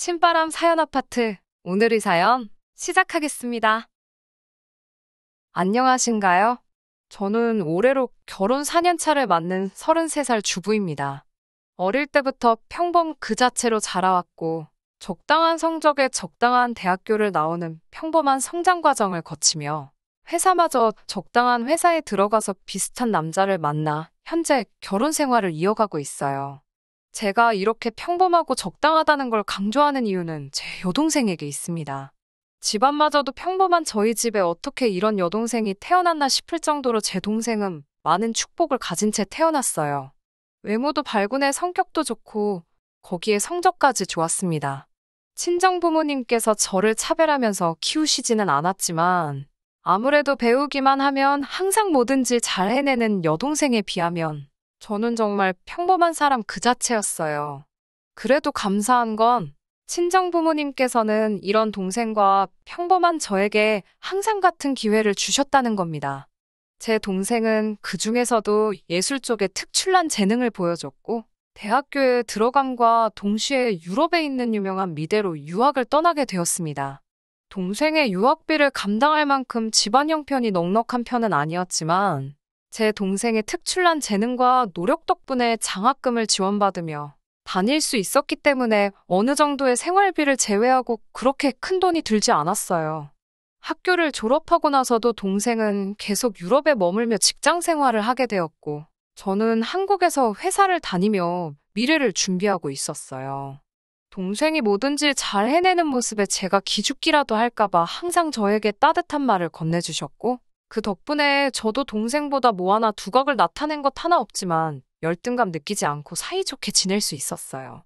신바람 사연 아파트. 오늘의 사연 시작하겠습니다. 안녕하신가요? 저는 올해로 결혼 4년 차를 맞는 33살 주부입니다. 어릴 때부터 평범 그 자체로 자라왔고, 적당한 성적에 적당한 대학교를 나오는 평범한 성장 과정을 거치며, 회사마저 적당한 회사에 들어가서 비슷한 남자를 만나 현재 결혼 생활을 이어가고 있어요. 제가 이렇게 평범하고 적당하다는 걸 강조하는 이유는 제 여동생에게 있습니다. 집안마저도 평범한 저희 집에 어떻게 이런 여동생이 태어났나 싶을 정도로 제 동생은 많은 축복을 가진 채 태어났어요. 외모도 밝은애, 성격도 좋고 거기에 성적까지 좋았습니다. 친정 부모님께서 저를 차별하면서 키우시지는 않았지만 아무래도 배우기만 하면 항상 뭐든지 잘 해내는 여동생에 비하면 저는 정말 평범한 사람 그 자체였어요. 그래도 감사한 건 친정 부모님께서는 이런 동생과 평범한 저에게 항상 같은 기회를 주셨다는 겁니다. 제 동생은 그 중에서도 예술 쪽에 특출난 재능을 보여줬고, 대학교에 들어감과 동시에 유럽에 있는 유명한 미대로 유학을 떠나게 되었습니다. 동생의 유학비를 감당할 만큼 집안 형편이 넉넉한 편은 아니었지만, 제 동생의 특출난 재능과 노력 덕분에 장학금을 지원받으며 다닐 수 있었기 때문에 어느 정도의 생활비를 제외하고 그렇게 큰 돈이 들지 않았어요. 학교를 졸업하고 나서도 동생은 계속 유럽에 머물며 직장 생활을 하게 되었고, 저는 한국에서 회사를 다니며 미래를 준비하고 있었어요. 동생이 뭐든지 잘 해내는 모습에 제가 기죽기라도 할까봐 항상 저에게 따뜻한 말을 건네주셨고, 그 덕분에 저도 동생보다 뭐 하나 두각을 나타낸 것 하나 없지만 열등감 느끼지 않고 사이좋게 지낼 수 있었어요.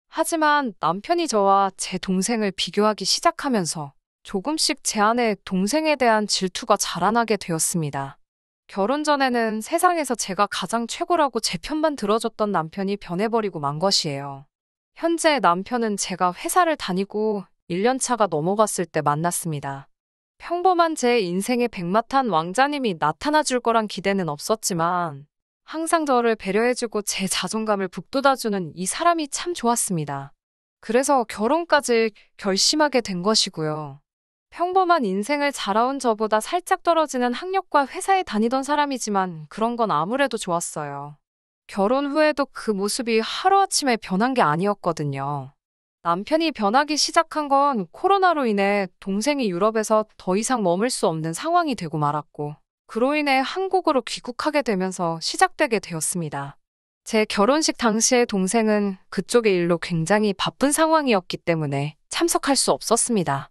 하지만 남편이 저와 제 동생을 비교하기 시작하면서 조금씩 제 안에 동생에 대한 질투가 자라나게 되었습니다. 결혼 전에는 세상에서 제가 가장 최고라고 제 편만 들어줬던 남편이 변해버리고 만 것이에요. 현재 남편은 제가 회사를 다니고 1년 차가 넘어갔을 때 만났습니다. 평범한 제 인생의 백마탄 왕자님이 나타나 줄 거란 기대는 없었지만 항상 저를 배려해주고 제 자존감을 북돋아주는 이 사람이 참 좋았습니다. 그래서 결혼까지 결심하게 된 것이고요. 평범한 인생을 살아온 저보다 살짝 떨어지는 학력과 회사에 다니던 사람이지만 그런 건 아무래도 좋았어요. 결혼 후에도 그 모습이 하루아침에 변한 게 아니었거든요. 남편이 변하기 시작한 건 코로나로 인해 동생이 유럽에서 더 이상 머물 수 없는 상황이 되고 말았고, 그로 인해 한국으로 귀국하게 되면서 시작되게 되었습니다. 제 결혼식 당시에 동생은 그쪽의 일로 굉장히 바쁜 상황이었기 때문에 참석할 수 없었습니다.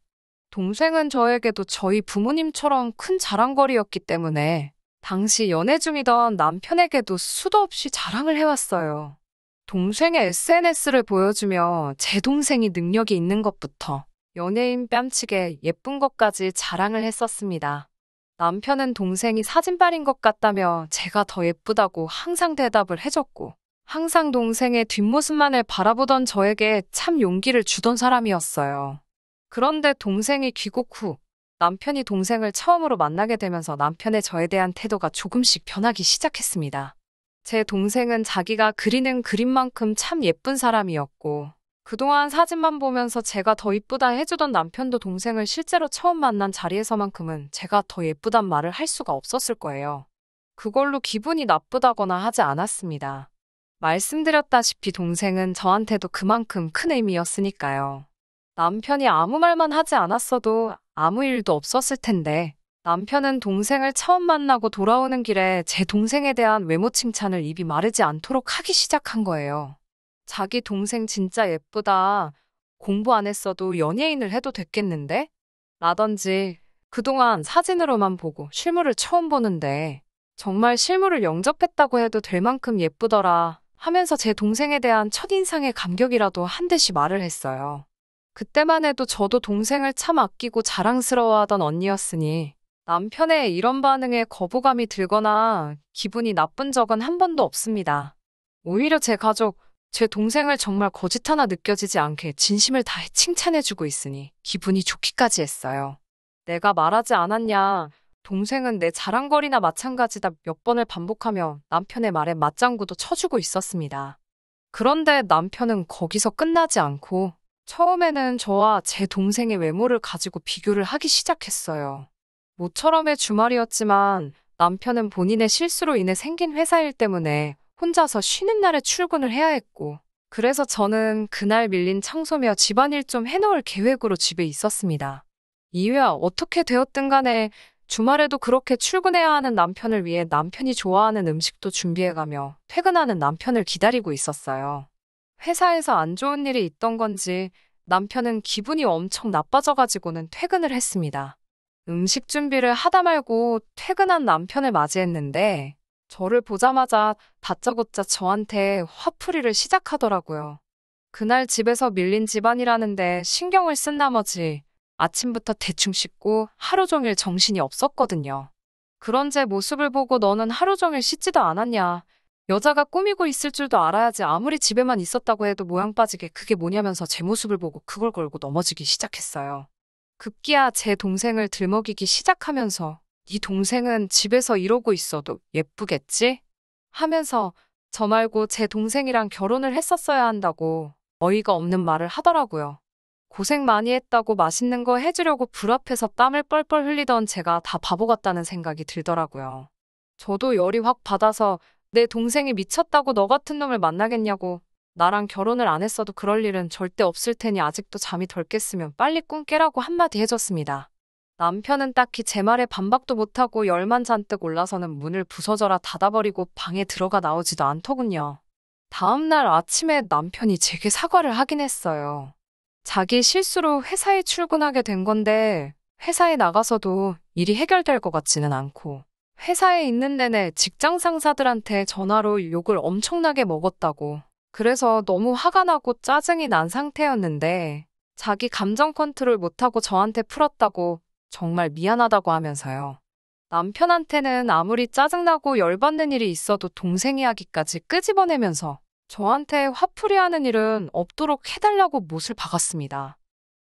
동생은 저에게도 저희 부모님처럼 큰 자랑거리였기 때문에 당시 연애 중이던 남편에게도 수도 없이 자랑을 해왔어요. 동생의 SNS를 보여주며 제 동생이 능력이 있는 것부터 연예인 뺨치게 예쁜 것까지 자랑을 했었습니다. 남편은 동생이 사진빨인 것 같다며 제가 더 예쁘다고 항상 대답을 해줬고, 항상 동생의 뒷모습만을 바라보던 저에게 참 용기를 주던 사람이었어요. 그런데 동생이 귀국 후 남편이 동생을 처음으로 만나게 되면서 남편의 저에 대한 태도가 조금씩 변하기 시작했습니다. 제 동생은 자기가 그리는 그림만큼 참 예쁜 사람이었고, 그동안 사진만 보면서 제가 더 이쁘다 해주던 남편도 동생을 실제로 처음 만난 자리에서만큼은 제가 더 예쁘단 말을 할 수가 없었을 거예요. 그걸로 기분이 나쁘다거나 하지 않았습니다. 말씀드렸다시피 동생은 저한테도 그만큼 큰 의미였으니까요. 남편이 아무 말만 하지 않았어도 아무 일도 없었을 텐데, 남편은 동생을 처음 만나고 돌아오는 길에 제 동생에 대한 외모 칭찬을 입이 마르지 않도록 하기 시작한 거예요. 자기 동생 진짜 예쁘다. 공부 안 했어도 연예인을 해도 됐겠는데? 라던지, 그동안 사진으로만 보고 실물을 처음 보는데 정말 실물을 영접했다고 해도 될 만큼 예쁘더라 하면서 제 동생에 대한 첫인상의 감격이라도 한 듯이 말을 했어요. 그때만 해도 저도 동생을 참 아끼고 자랑스러워하던 언니였으니 남편의 이런 반응에 거부감이 들거나 기분이 나쁜 적은 한 번도 없습니다. 오히려 제 가족, 제 동생을 정말 거짓 하나 느껴지지 않게 진심을 다해 칭찬해주고 있으니 기분이 좋기까지 했어요. 내가 말하지 않았냐, 동생은 내 자랑거리나 마찬가지다 몇 번을 반복하며 남편의 말에 맞장구도 쳐주고 있었습니다. 그런데 남편은 거기서 끝나지 않고 처음에는 저와 제 동생의 외모를 가지고 비교를 하기 시작했어요. 모처럼의 주말이었지만 남편은 본인의 실수로 인해 생긴 회사 일 때문에 혼자서 쉬는 날에 출근을 해야 했고, 그래서 저는 그날 밀린 청소며 집안일 좀 해놓을 계획으로 집에 있었습니다. 이유야 어떻게 되었든 간에 주말에도 그렇게 출근해야 하는 남편을 위해 남편이 좋아하는 음식도 준비해가며 퇴근하는 남편을 기다리고 있었어요. 회사에서 안 좋은 일이 있던 건지 남편은 기분이 엄청 나빠져가지고는 퇴근을 했습니다. 음식 준비를 하다 말고 퇴근한 남편을 맞이했는데 저를 보자마자 다짜고짜 저한테 화풀이를 시작하더라고요. 그날 집에서 밀린 집안이라는데 신경을 쓴 나머지 아침부터 대충 씻고 하루 종일 정신이 없었거든요. 그런 제 모습을 보고 너는 하루 종일 씻지도 않았냐. 여자가 꾸미고 있을 줄도 알아야지 아무리 집에만 있었다고 해도 모양 빠지게 그게 뭐냐면서 제 모습을 보고 그걸 걸고 넘어지기 시작했어요. 급기야 제 동생을 들먹이기 시작하면서 네 동생은 집에서 이러고 있어도 예쁘겠지? 하면서 저 말고 제 동생이랑 결혼을 했었어야 한다고 어이가 없는 말을 하더라고요. 고생 많이 했다고 맛있는 거 해주려고 불 앞에서 땀을 뻘뻘 흘리던 제가 다 바보 같다는 생각이 들더라고요. 저도 열이 확 받아서 내 동생이 미쳤다고 너 같은 놈을 만나겠냐고, 나랑 결혼을 안 했어도 그럴 일은 절대 없을 테니 아직도 잠이 덜 깼으면 빨리 꿈 깨라고 한마디 해줬습니다. 남편은 딱히 제 말에 반박도 못하고 열만 잔뜩 올라서는 문을 부서져라 닫아버리고 방에 들어가 나오지도 않더군요. 다음날 아침에 남편이 제게 사과를 하긴 했어요. 자기 실수로 회사에 출근하게 된 건데 회사에 나가서도 일이 해결될 것 같지는 않고 회사에 있는 내내 직장 상사들한테 전화로 욕을 엄청나게 먹었다고, 그래서 너무 화가 나고 짜증이 난 상태였는데 자기 감정 컨트롤 못하고 저한테 풀었다고 정말 미안하다고 하면서요. 남편한테는 아무리 짜증나고 열받는 일이 있어도 동생 이야기까지 끄집어내면서 저한테 화풀이하는 일은 없도록 해달라고 못을 박았습니다.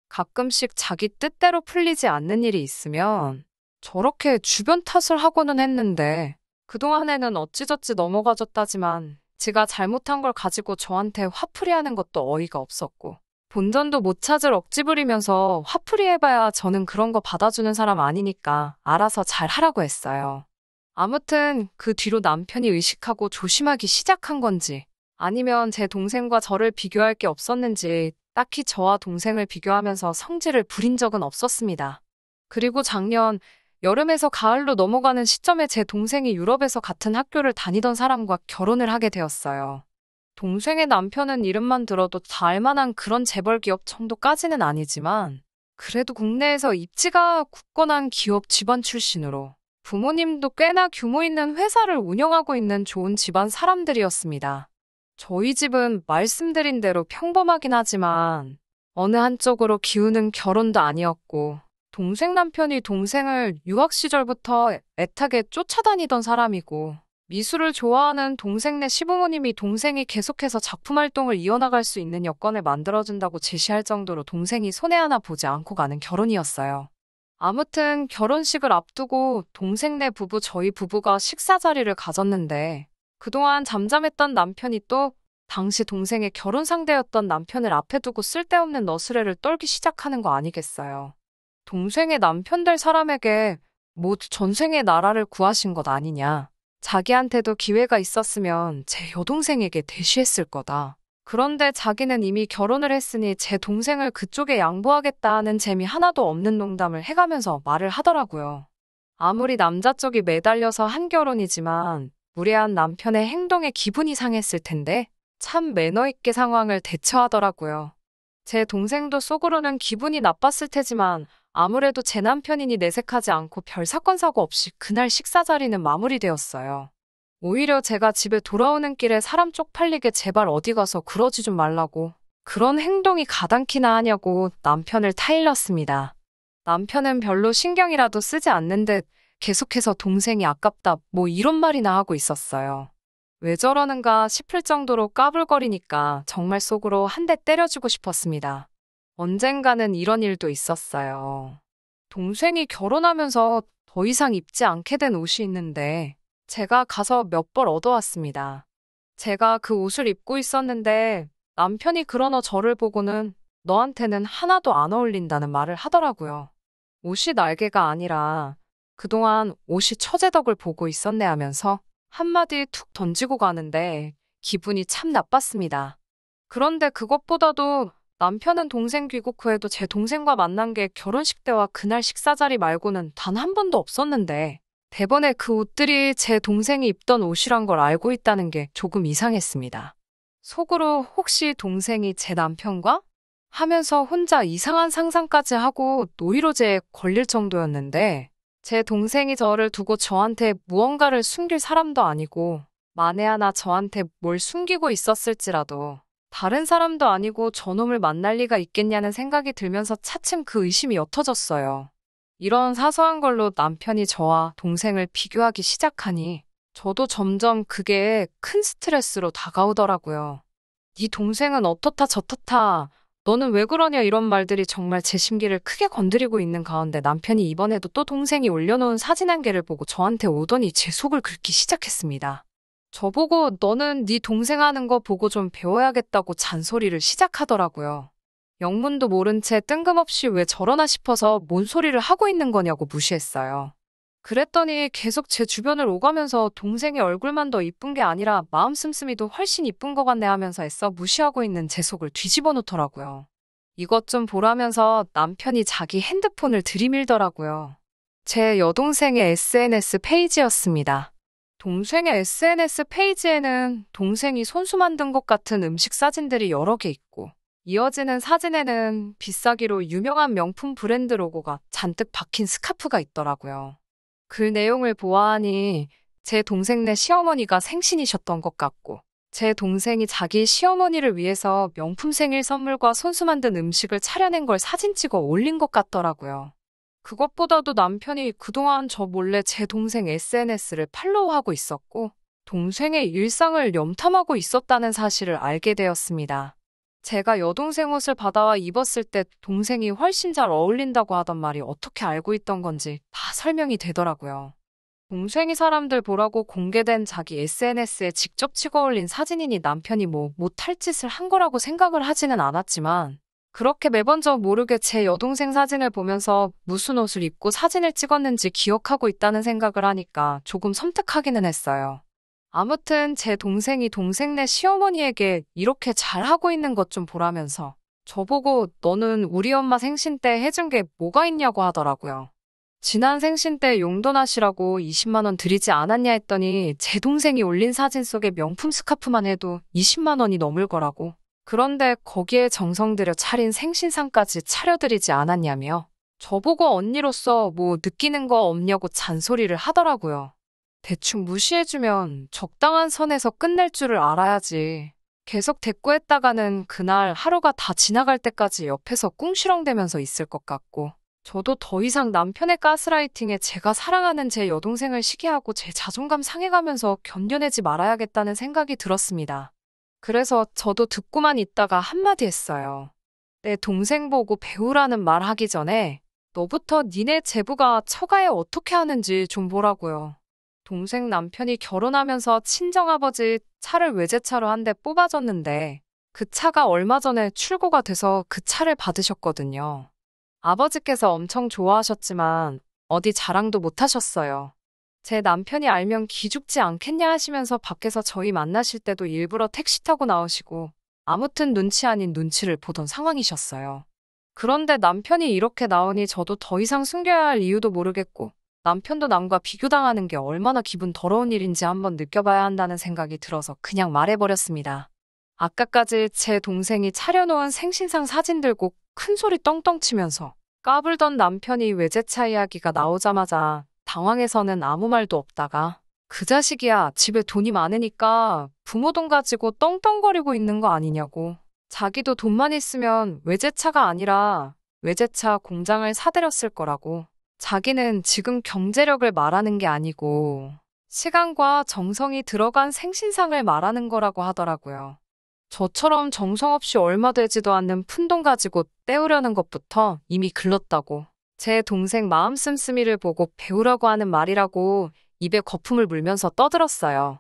가끔씩 자기 뜻대로 풀리지 않는 일이 있으면 저렇게 주변 탓을 하고는 했는데 그동안에는 어찌저찌 넘어가졌다지만 지가 잘못한 걸 가지고 저한테 화풀이하는 것도 어이가 없었고 본전도 못 찾을 억지 부리면서 화풀이 해봐야 저는 그런 거 받아주는 사람 아니니까 알아서 잘 하라고 했어요. 아무튼 그 뒤로 남편이 의식하고 조심하기 시작한 건지 아니면 제 동생과 저를 비교할 게 없었는지 딱히 저와 동생을 비교하면서 성질을 부린 적은 없었습니다. 그리고 작년 여름에서 가을로 넘어가는 시점에 제 동생이 유럽에서 같은 학교를 다니던 사람과 결혼을 하게 되었어요. 동생의 남편은 이름만 들어도 다 알만한 그런 재벌 기업 정도까지는 아니지만 그래도 국내에서 입지가 굳건한 기업 집안 출신으로 부모님도 꽤나 규모 있는 회사를 운영하고 있는 좋은 집안 사람들이었습니다. 저희 집은 말씀드린 대로 평범하긴 하지만 어느 한쪽으로 기우는 결혼도 아니었고 동생 남편이 동생을 유학 시절부터 애타게 쫓아다니던 사람이고 미술을 좋아하는 동생네 시부모님이 동생이 계속해서 작품 활동을 이어나갈 수 있는 여건을 만들어준다고 제시할 정도로 동생이 손해 하나 보지 않고 가는 결혼이었어요. 아무튼 결혼식을 앞두고 동생네 부부 저희 부부가 식사 자리를 가졌는데 그동안 잠잠했던 남편이 또 당시 동생의 결혼 상대였던 남편을 앞에 두고 쓸데없는 너스레를 떨기 시작하는 거 아니겠어요. 동생의 남편 될 사람에게 모두 전생의 나라를 구하신 것 아니냐. 자기한테도 기회가 있었으면 제 여동생에게 대시했을 거다. 그런데 자기는 이미 결혼을 했으니 제 동생을 그쪽에 양보하겠다는 재미 하나도 없는 농담을 해가면서 말을 하더라고요. 아무리 남자 쪽이 매달려서 한 결혼이지만 무례한 남편의 행동에 기분이 상했을 텐데 참 매너 있게 상황을 대처하더라고요. 제 동생도 속으로는 기분이 나빴을 테지만 아무래도 제 남편이니 내색하지 않고 별 사건 사고 없이 그날 식사 자리는 마무리되었어요. 오히려 제가 집에 돌아오는 길에 사람 쪽팔리게 제발 어디 가서 그러지 좀 말라고, 그런 행동이 가당키나 하냐고 남편을 타일렀습니다. 남편은 별로 신경이라도 쓰지 않는 듯 계속해서 동생이 아깝다 뭐 이런 말이나 하고 있었어요. 왜 저러는가 싶을 정도로 까불거리니까 정말 속으로 한 대 때려주고 싶었습니다. 언젠가는 이런 일도 있었어요. 동생이 결혼하면서 더 이상 입지 않게 된 옷이 있는데 제가 가서 몇 벌 얻어왔습니다. 제가 그 옷을 입고 있었는데 남편이 그러나 저를 보고는 너한테는 하나도 안 어울린다는 말을 하더라고요. 옷이 날개가 아니라 그동안 옷이 처제덕을 보고 있었네 하면서 한마디 툭 던지고 가는데 기분이 참 나빴습니다. 그런데 그것보다도 남편은 동생 귀국 후에도 제 동생과 만난 게 결혼식 때와 그날 식사 자리 말고는 단 한 번도 없었는데 대번에 그 옷들이 제 동생이 입던 옷이란 걸 알고 있다는 게 조금 이상했습니다. 속으로 혹시 동생이 제 남편과? 하면서 혼자 이상한 상상까지 하고 노이로제에 걸릴 정도였는데 제 동생이 저를 두고 저한테 무언가를 숨길 사람도 아니고 만에 하나 저한테 뭘 숨기고 있었을지라도 다른 사람도 아니고 저놈을 만날 리가 있겠냐는 생각이 들면서 차츰 그 의심이 옅어졌어요. 이런 사소한 걸로 남편이 저와 동생을 비교하기 시작하니 저도 점점 그게 큰 스트레스로 다가오더라고요. 네 동생은 어떻다 저떻다 너는 왜 그러냐 이런 말들이 정말 제 심기를 크게 건드리고 있는 가운데 남편이 이번에도 또 동생이 올려놓은 사진 한 개를 보고 저한테 오더니 제 속을 긁기 시작했습니다. 저보고 너는 네 동생 하는 거 보고 좀 배워야겠다고 잔소리를 시작하더라고요. 영문도 모른 채 뜬금없이 왜 저러나 싶어서 뭔 소리를 하고 있는 거냐고 무시했어요. 그랬더니 계속 제 주변을 오가면서 동생의 얼굴만 더 이쁜 게 아니라 마음 씀씀이도 훨씬 이쁜 것 같네 하면서 애써 무시하고 있는 제 속을 뒤집어 놓더라고요. 이것 좀 보라면서 남편이 자기 핸드폰을 들이밀더라고요. 제 여동생의 SNS 페이지였습니다. 동생의 SNS 페이지에는 동생이 손수 만든 것 같은 음식 사진들이 여러 개 있고 이어지는 사진에는 비싸기로 유명한 명품 브랜드 로고가 잔뜩 박힌 스카프가 있더라고요. 그 내용을 보아하니 제 동생네 시어머니가 생신이셨던 것 같고 제 동생이 자기 시어머니를 위해서 명품 생일 선물과 손수 만든 음식을 차려낸 걸 사진 찍어 올린 것 같더라고요. 그것보다도 남편이 그동안 저 몰래 제 동생 SNS를 팔로우하고 있었고 동생의 일상을 염탐하고 있었다는 사실을 알게 되었습니다. 제가 여동생 옷을 받아와 입었을 때 동생이 훨씬 잘 어울린다고 하던 말이 어떻게 알고 있던 건지 다 설명이 되더라고요. 동생이 사람들 보라고 공개된 자기 SNS에 직접 찍어 올린 사진이니 남편이 못할 짓을 한 거라고 생각을 하지는 않았지만 그렇게 매번 저 모르게 제 여동생 사진을 보면서 무슨 옷을 입고 사진을 찍었는지 기억하고 있다는 생각을 하니까 조금 섬뜩하기는 했어요. 아무튼 제 동생이 동생네 시어머니에게 이렇게 잘하고 있는 것 좀 보라면서 저보고 너는 우리 엄마 생신 때 해준 게 뭐가 있냐고 하더라고요. 지난 생신 때 용돈하시라고 20만 원 드리지 않았냐 했더니 제 동생이 올린 사진 속에 명품 스카프만 해도 20만 원이 넘을 거라고. 그런데 거기에 정성 들여 차린 생신상까지 차려드리지 않았냐며 저보고 언니로서 뭐 느끼는 거 없냐고 잔소리를 하더라고요. 대충 무시해주면 적당한 선에서 끝낼 줄을 알아야지. 계속 대꾸했다가는 그날 하루가 다 지나갈 때까지 옆에서 꿍시렁대면서 있을 것 같고 저도 더 이상 남편의 가스라이팅에 제가 사랑하는 제 여동생을 시기하고 제 자존감 상해가면서 견뎌내지 말아야겠다는 생각이 들었습니다. 그래서 저도 듣고만 있다가 한마디 했어요. 내 동생 보고 배우라는 말 하기 전에 너부터 니네 제부가 처가에 어떻게 하는지 좀 보라고요. 동생 남편이 결혼하면서 친정아버지 차를 외제차로 한 대 뽑아줬는데 그 차가 얼마 전에 출고가 돼서 그 차를 받으셨거든요. 아버지께서 엄청 좋아하셨지만 어디 자랑도 못 하셨어요. 제 남편이 알면 기죽지 않겠냐 하시면서 밖에서 저희 만나실 때도 일부러 택시 타고 나오시고 아무튼 눈치 아닌 눈치를 보던 상황이셨어요. 그런데 남편이 이렇게 나오니 저도 더 이상 숨겨야 할 이유도 모르겠고 남편도 남과 비교당하는 게 얼마나 기분 더러운 일인지 한번 느껴봐야 한다는 생각이 들어서 그냥 말해버렸습니다. 아까까지 제 동생이 차려놓은 생신상 사진 들고 큰 소리 떵떵 치면서 까불던 남편이 외제차 이야기가 나오자마자 당황해서는 아무 말도 없다가 그 자식이야 집에 돈이 많으니까 부모 돈 가지고 떵떵거리고 있는 거 아니냐고 자기도 돈만 있으면 외제차가 아니라 외제차 공장을 사들였을 거라고 자기는 지금 경제력을 말하는 게 아니고 시간과 정성이 들어간 생신상을 말하는 거라고 하더라고요. 저처럼 정성 없이 얼마 되지도 않는 푼돈 가지고 때우려는 것부터 이미 글렀다고. 제 동생 마음 씀씀이를 보고 배우라고 하는 말이라고 입에 거품을 물면서 떠들었어요.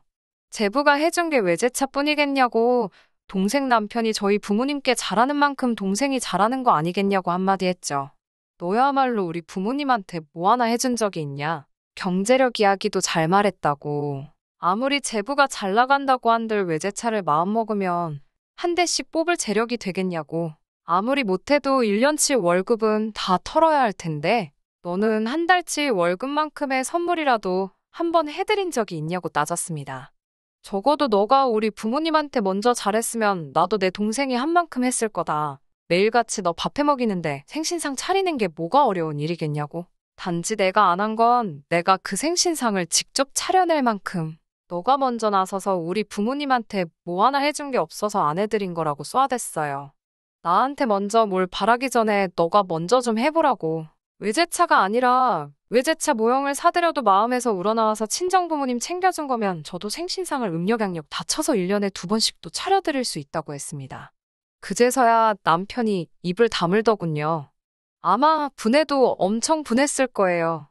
제부가 해준 게 외제차뿐이겠냐고 동생 남편이 저희 부모님께 잘하는 만큼 동생이 잘하는 거 아니겠냐고 한마디 했죠. 너야말로 우리 부모님한테 뭐 하나 해준 적이 있냐? 경제력 이야기도 잘 말했다고. 아무리 제부가 잘 나간다고 한들 외제차를 마음먹으면 한 대씩 뽑을 재력이 되겠냐고. 아무리 못해도 1년치 월급은 다 털어야 할 텐데 너는 한 달치 월급만큼의 선물이라도 한 번 해드린 적이 있냐고 따졌습니다. 적어도 너가 우리 부모님한테 먼저 잘했으면 나도 내 동생이 한 만큼 했을 거다. 매일같이 너 밥 해먹이는데 생신상 차리는 게 뭐가 어려운 일이겠냐고. 단지 내가 안 한 건 내가 그 생신상을 직접 차려낼 만큼 너가 먼저 나서서 우리 부모님한테 뭐 하나 해준 게 없어서 안 해드린 거라고 쏘아댔어요. 나한테 먼저 뭘 바라기 전에 너가 먼저 좀 해보라고. 외제차가 아니라 외제차 모형을 사드려도 마음에서 우러나와서 친정부모님 챙겨준 거면 저도 생신상을 음력양력 다 쳐서 1년에 2번씩도 차려드릴 수 있다고 했습니다. 그제서야 남편이 입을 다물더군요. 아마 분해도 엄청 분했을 거예요.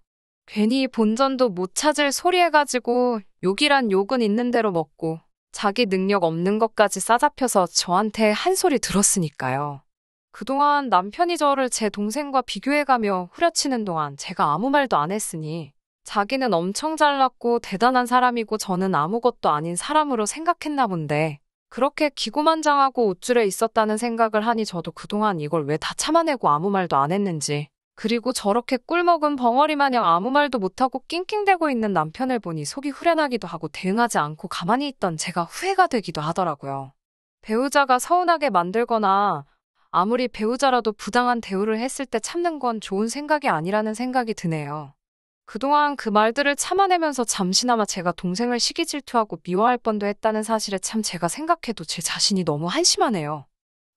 괜히 본전도 못 찾을 소리 해가지고 욕이란 욕은 있는 대로 먹고 자기 능력 없는 것까지 싸잡혀서 저한테 한 소리 들었으니까요. 그동안 남편이 저를 제 동생과 비교해가며 후려치는 동안 제가 아무 말도 안 했으니 자기는 엄청 잘났고 대단한 사람이고 저는 아무것도 아닌 사람으로 생각했나 본데 그렇게 기고만장하고 우쭐해 있었다는 생각을 하니 저도 그동안 이걸 왜 다 참아내고 아무 말도 안 했는지 그리고 저렇게 꿀먹은 벙어리 마냥 아무 말도 못하고 낑낑대고 있는 남편을 보니 속이 후련하기도 하고 대응하지 않고 가만히 있던 제가 후회가 되기도 하더라고요. 배우자가 서운하게 만들거나 아무리 배우자라도 부당한 대우를 했을 때 참는 건 좋은 생각이 아니라는 생각이 드네요. 그동안 그 말들을 참아내면서 잠시나마 제가 동생을 시기 질투하고 미워할 뻔도 했다는 사실에 참 제가 생각해도 제 자신이 너무 한심하네요.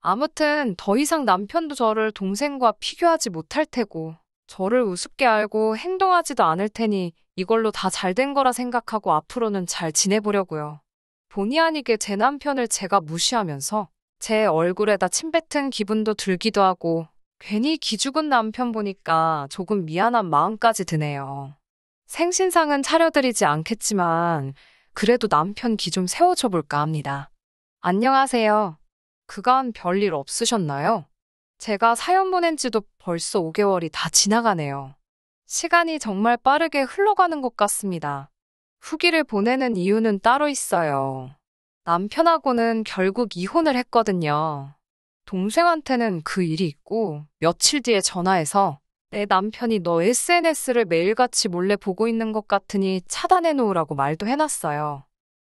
아무튼 더 이상 남편도 저를 동생과 비교하지 못할 테고 저를 우습게 알고 행동하지도 않을 테니 이걸로 다 잘된 거라 생각하고 앞으로는 잘 지내보려고요. 본의 아니게 제 남편을 제가 무시하면서 제 얼굴에다 침 뱉은 기분도 들기도 하고 괜히 기죽은 남편 보니까 조금 미안한 마음까지 드네요. 생신상은 차려드리지 않겠지만 그래도 남편 기 좀 세워줘 볼까 합니다. 안녕하세요. 그간 별일 없으셨나요? 제가 사연 보낸 지도 벌써 5개월이 다 지나가네요. 시간이 정말 빠르게 흘러가는 것 같습니다. 후기를 보내는 이유는 따로 있어요. 남편하고는 결국 이혼을 했거든요. 동생한테는 그 일이 있고 며칠 뒤에 전화해서 내 남편이 너 SNS를 매일같이 몰래 보고 있는 것 같으니 차단해 놓으라고 말도 해놨어요.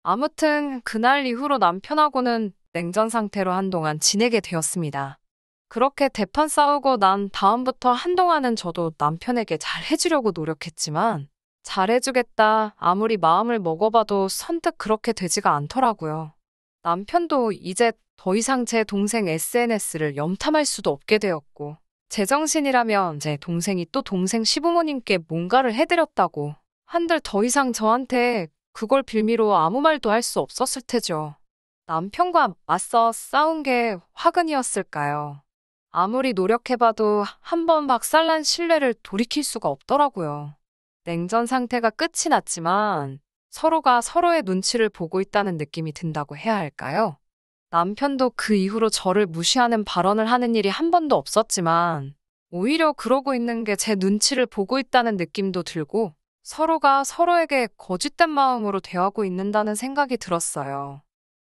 아무튼 그날 이후로 남편하고는 냉전 상태로 한동안 지내게 되었습니다. 그렇게 대판 싸우고 난 다음부터 한동안은 저도 남편에게 잘 해주려고 노력했지만 잘해주겠다 아무리 마음을 먹어봐도 선뜻 그렇게 되지가 않더라고요. 남편도 이제 더 이상 제 동생 SNS를 염탐할 수도 없게 되었고 제정신이라면 제 동생이 또 동생 시부모님께 뭔가를 해드렸다고 한들 더 이상 저한테 그걸 빌미로 아무 말도 할 수 없었을 테죠. 남편과 맞서 싸운 게 화근이었을까요? 아무리 노력해봐도 한 번 박살난 신뢰를 돌이킬 수가 없더라고요. 냉전 상태가 끝이 났지만 서로가 서로의 눈치를 보고 있다는 느낌이 든다고 해야 할까요? 남편도 그 이후로 저를 무시하는 발언을 하는 일이 한 번도 없었지만 오히려 그러고 있는 게 제 눈치를 보고 있다는 느낌도 들고 서로가 서로에게 거짓된 마음으로 대하고 있는다는 생각이 들었어요.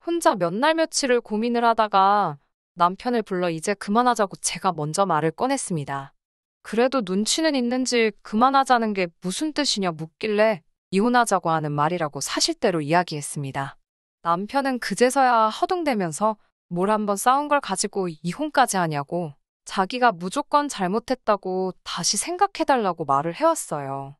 혼자 몇 날 며칠을 고민을 하다가 남편을 불러 이제 그만하자고 제가 먼저 말을 꺼냈습니다. 그래도 눈치는 있는지 그만하자는 게 무슨 뜻이냐 묻길래 이혼하자고 하는 말이라고 사실대로 이야기했습니다. 남편은 그제서야 허둥대면서 뭘 한번 싸운 걸 가지고 이혼까지 하냐고 자기가 무조건 잘못했다고 다시 생각해달라고 말을 해왔어요.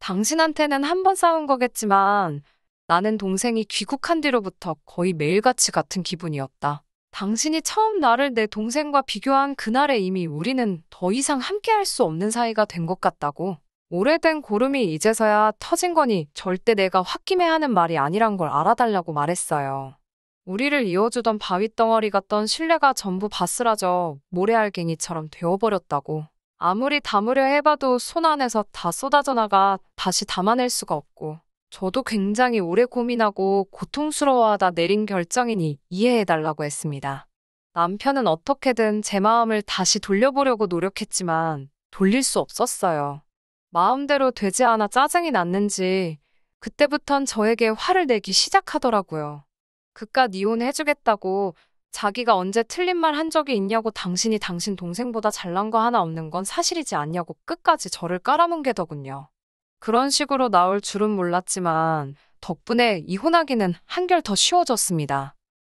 당신한테는 한 번 싸운 거겠지만 나는 동생이 귀국한 뒤로부터 거의 매일같이 같은 기분이었다. 당신이 처음 나를 내 동생과 비교한 그날에 이미 우리는 더 이상 함께할 수 없는 사이가 된 것 같다고. 오래된 고름이 이제서야 터진 거니 절대 내가 홧김에 하는 말이 아니란 걸 알아달라고 말했어요. 우리를 이어주던 바윗덩어리 같던 신뢰가 전부 바스라져 모래알갱이처럼 되어버렸다고. 아무리 담으려 해봐도 손 안에서 다 쏟아져 나가 다시 담아낼 수가 없고 저도 굉장히 오래 고민하고 고통스러워하다 내린 결정이니 이해해달라고 했습니다. 남편은 어떻게든 제 마음을 다시 돌려보려고 노력했지만 돌릴 수 없었어요. 마음대로 되지 않아 짜증이 났는지 그때부턴 저에게 화를 내기 시작하더라고요. 그깟 이혼해주겠다고 자기가 언제 틀린 말 한 적이 있냐고 당신이 당신 동생보다 잘난 거 하나 없는 건 사실이지 않냐고 끝까지 저를 깔아뭉개더군요. 그런 식으로 나올 줄은 몰랐지만 덕분에 이혼하기는 한결 더 쉬워졌습니다.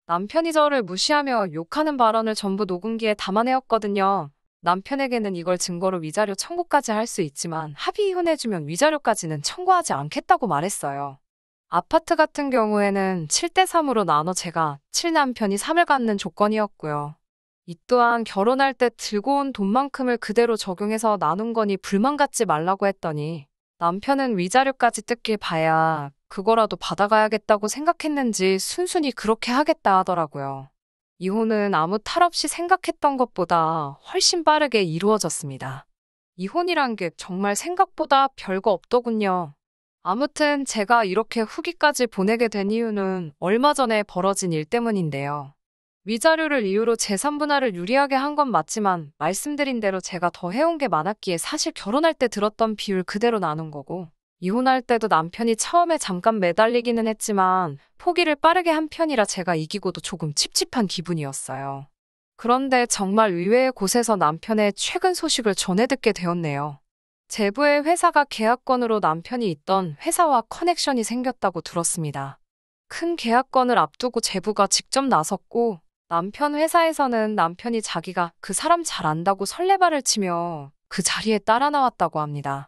남편이 저를 무시하며 욕하는 발언을 전부 녹음기에 담아내었거든요. 남편에게는 이걸 증거로 위자료 청구까지 할 수 있지만 합의 이혼해주면 위자료까지는 청구하지 않겠다고 말했어요. 아파트 같은 경우에는 7대3으로 나눠 제가 7남편이 3을 갖는 조건이었고요. 이 또한 결혼할 때 들고 온 돈만큼을 그대로 적용해서 나눈 거니 불만 갖지 말라고 했더니 남편은 위자료까지 뜯길 바야 그거라도 받아가야겠다고 생각했는지 순순히 그렇게 하겠다 하더라고요. 이혼은 아무 탈 없이 생각했던 것보다 훨씬 빠르게 이루어졌습니다. 이혼이란 게 정말 생각보다 별거 없더군요. 아무튼 제가 이렇게 후기까지 보내게 된 이유는 얼마 전에 벌어진 일 때문인데요. 위자료를 이유로 재산 분할을 유리하게 한 건 맞지만 말씀드린 대로 제가 더 해온 게 많았기에 사실 결혼할 때 들었던 비율 그대로 나눈 거고 이혼할 때도 남편이 처음에 잠깐 매달리기는 했지만 포기를 빠르게 한 편이라 제가 이기고도 조금 찝찝한 기분이었어요. 그런데 정말 의외의 곳에서 남편의 최근 소식을 전해 듣게 되었네요. 제부의 회사가 계약건으로 남편이 있던 회사와 커넥션이 생겼다고 들었습니다. 큰 계약건을 앞두고 제부가 직접 나섰고 남편 회사에서는 남편이 자기가 그 사람 잘 안다고 설레발을 치며 그 자리에 따라 나왔다고 합니다.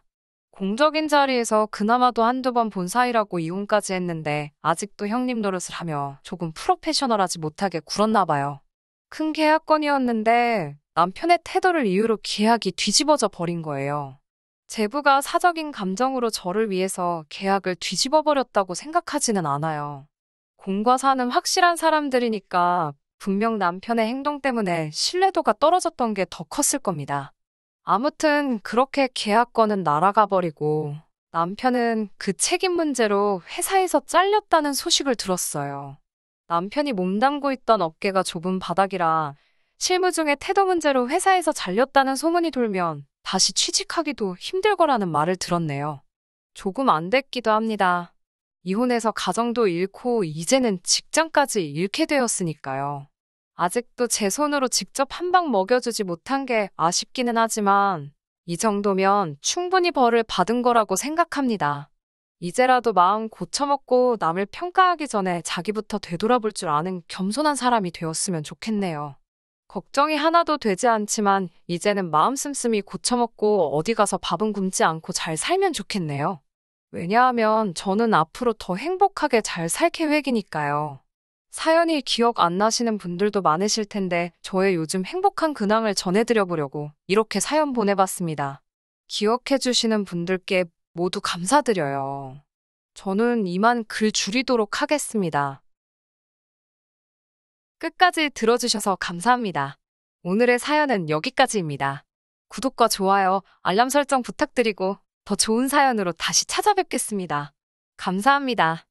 공적인 자리에서 그나마도 한두 번 본 사이라고 이혼까지 했는데 아직도 형님 노릇을 하며 조금 프로페셔널하지 못하게 굴었나 봐요. 큰 계약건이었는데 남편의 태도를 이유로 계약이 뒤집어져 버린 거예요. 제부가 사적인 감정으로 저를 위해서 계약을 뒤집어 버렸다고 생각하지는 않아요. 공과 사는 확실한 사람들이니까 분명 남편의 행동 때문에 신뢰도가 떨어졌던 게 더 컸을 겁니다. 아무튼 그렇게 계약건은 날아가 버리고 남편은 그 책임 문제로 회사에서 잘렸다는 소식을 들었어요. 남편이 몸담고 있던 업계가 좁은 바닥이라 실무 중에 태도 문제로 회사에서 잘렸다는 소문이 돌면 다시 취직하기도 힘들 거라는 말을 들었네요. 조금 안 됐기도 합니다. 이혼해서 가정도 잃고 이제는 직장까지 잃게 되었으니까요. 아직도 제 손으로 직접 한 방 먹여주지 못한 게 아쉽기는 하지만 이 정도면 충분히 벌을 받은 거라고 생각합니다. 이제라도 마음 고쳐먹고 남을 평가하기 전에 자기부터 되돌아볼 줄 아는 겸손한 사람이 되었으면 좋겠네요. 걱정이 하나도 되지 않지만 이제는 마음 씀씀이 고쳐먹고 어디 가서 밥은 굶지 않고 잘 살면 좋겠네요. 왜냐하면 저는 앞으로 더 행복하게 잘 살 계획이니까요. 사연이 기억 안 나시는 분들도 많으실 텐데 저의 요즘 행복한 근황을 전해드려보려고 이렇게 사연 보내봤습니다. 기억해주시는 분들께 모두 감사드려요. 저는 이만 글 줄이도록 하겠습니다. 끝까지 들어주셔서 감사합니다. 오늘의 사연은 여기까지입니다. 구독과 좋아요, 알람 설정 부탁드리고 더 좋은 사연으로 다시 찾아뵙겠습니다. 감사합니다.